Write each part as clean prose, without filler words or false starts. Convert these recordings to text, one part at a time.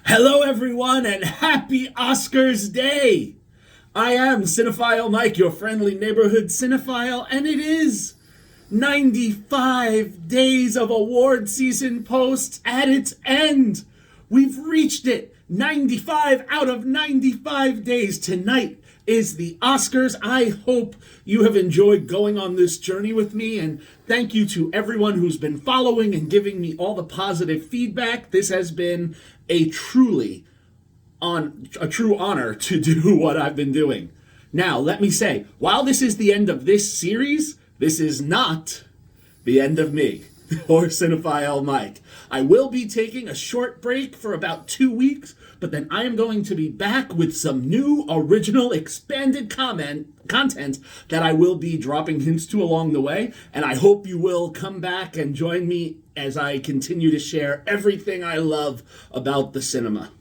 Hello, everyone, and happy Oscars Day! I am Cinephile Mike, your friendly neighborhood cinephile, and it is 95 days of award season posts at its end. We've reached it. 95 out of 95 days. Tonight is the Oscars. I hope you have enjoyed going on this journey with me, and thank you to everyone who's been following and giving me all the positive feedback. This has been a true honor to do what I've been doing. Now, let me say, while this is the end of this series, this is not the end of me or Cinephile Mike. I will be taking a short break for about 2 weeks, but then I am going to be back with some new, original, expanded content that I will be dropping hints to along the way, and I hope you will come back and join me as I continue to share everything I love about the cinema.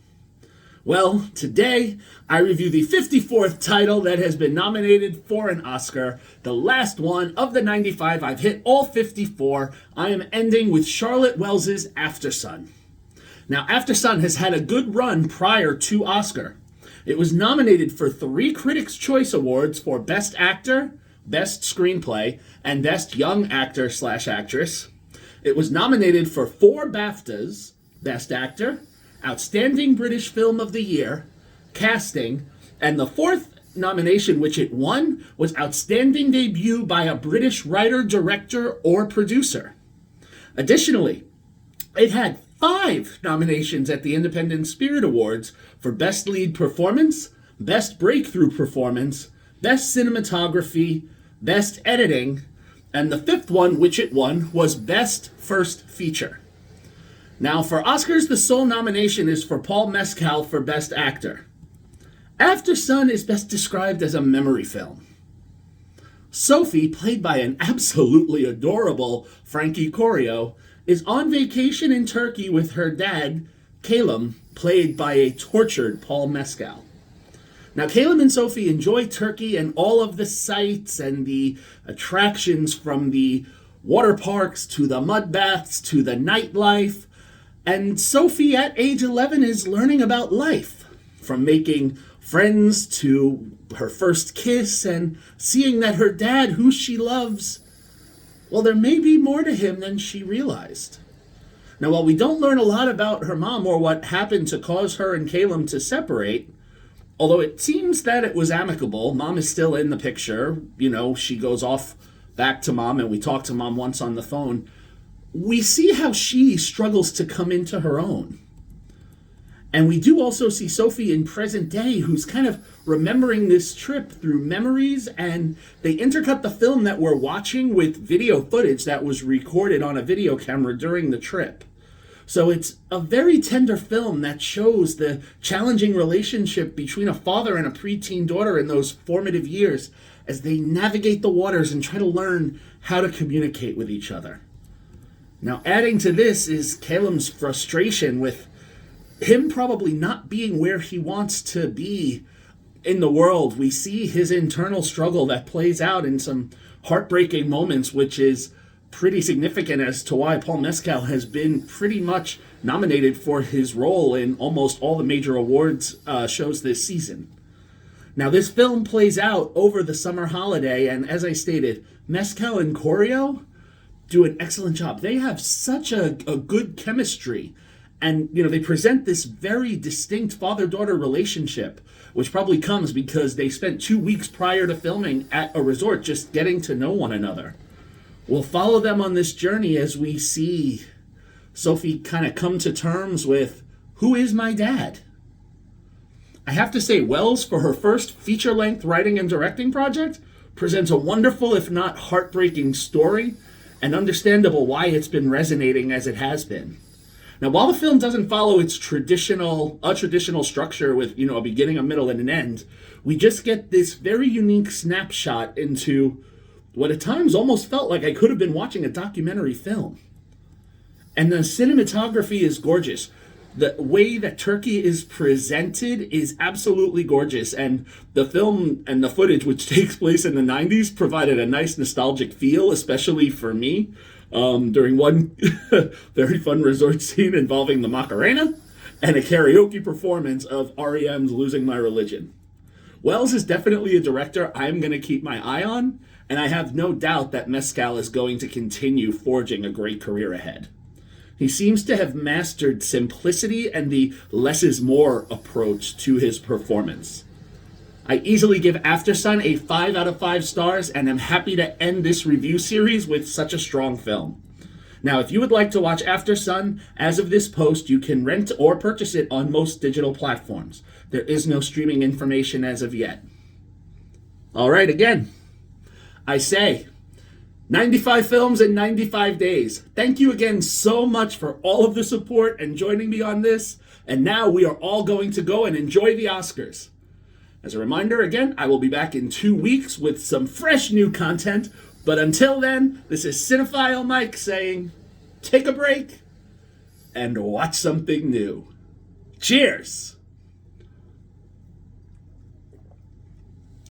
Well, today I review the 54th title that has been nominated for an Oscar, the last one of the 95. I've hit all 54. I am ending with Charlotte Wells' Aftersun. Now, Aftersun has had a good run prior to Oscar. It was nominated for 3 Critics' Choice Awards for Best Actor, Best Screenplay, and Best Young Actor/Actress. It was nominated for 4 BAFTAs, Best Actor, Outstanding British Film of the Year, Casting, and the 4th nomination, which it won, was Outstanding Debut by a British Writer, Director, or Producer. Additionally, it had 5 nominations at the Independent Spirit Awards for Best Lead Performance, Best Breakthrough Performance, Best Cinematography, Best Editing, and the 5th one, which it won, was Best First Feature. Now, for Oscars, the sole nomination is for Paul Mescal for Best Actor. Aftersun is best described as a memory film. Sophie, played by an absolutely adorable Frankie Corio, is on vacation in Turkey with her dad, Calum, played by a tortured Paul Mescal. Now, Calum and Sophie enjoy Turkey and all of the sights and the attractions, from the water parks to the mud baths to the nightlife. And Sophie, at age 11, is learning about life, from making friends to her first kiss and seeing that her dad, who she loves, well, there may be more to him than she realized. Now, while we don't learn a lot about her mom or what happened to cause her and Calum to separate, although it seems that it was amicable, mom is still in the picture. You know, she goes off back to mom, and we talked to mom once on the phone. We see how she struggles to come into her own. And we do also see Sophie in present day, who's kind of remembering this trip through memories, and they intercut the film that we're watching with video footage that was recorded on a video camera during the trip. So it's a very tender film that shows the challenging relationship between a father and a preteen daughter in those formative years as they navigate the waters and try to learn how to communicate with each other. Now, adding to this is Calum's frustration with him probably not being where he wants to be in the world. We see his internal struggle that plays out in some heartbreaking moments, which is pretty significant as to why Paul Mescal has been pretty much nominated for his role in almost all the major awards shows this season. Now, this film plays out over the summer holiday, and as I stated, Mescal and Corio do an excellent job. They have such a good chemistry, and they present this very distinct father-daughter relationship, which probably comes because they spent 2 weeks prior to filming at a resort just getting to know one another. We'll follow them on this journey as we see Sophie kind of come to terms with, who is my dad? I have to say, Wells, for her first feature-length writing and directing project, presents a wonderful, if not heartbreaking, story, and understandable why it's been resonating as it has been. Now, while the film doesn't follow its traditional structure with, a beginning, a middle, and an end, we just get this very unique snapshot into what at times almost felt like I could have been watching a documentary film. And the cinematography is gorgeous. The way that Turkey is presented is absolutely gorgeous, and the film and the footage, which takes place in the 90s, provided a nice nostalgic feel, especially for me, during one very fun resort scene involving the Macarena. and a karaoke performance of REM's Losing My Religion. Wells is definitely a director I'm going to keep my eye on, and I have no doubt that Mescal is going to continue forging a great career ahead. He seems to have mastered simplicity and the less is more approach to his performance. I easily give Aftersun a 5 out of 5 stars, and am happy to end this review series with such a strong film. Now, if you would like to watch Aftersun, as of this post, you can rent or purchase it on most digital platforms. There is no streaming information as of yet. All right, again, I say 95 films in 95 days. Thank you again so much for all of the support and joining me on this. And now we are all going to go and enjoy the Oscars. As a reminder, again, I will be back in 2 weeks with some fresh new content. But until then, this is Cinephile Mike saying, take a break and watch something new. Cheers!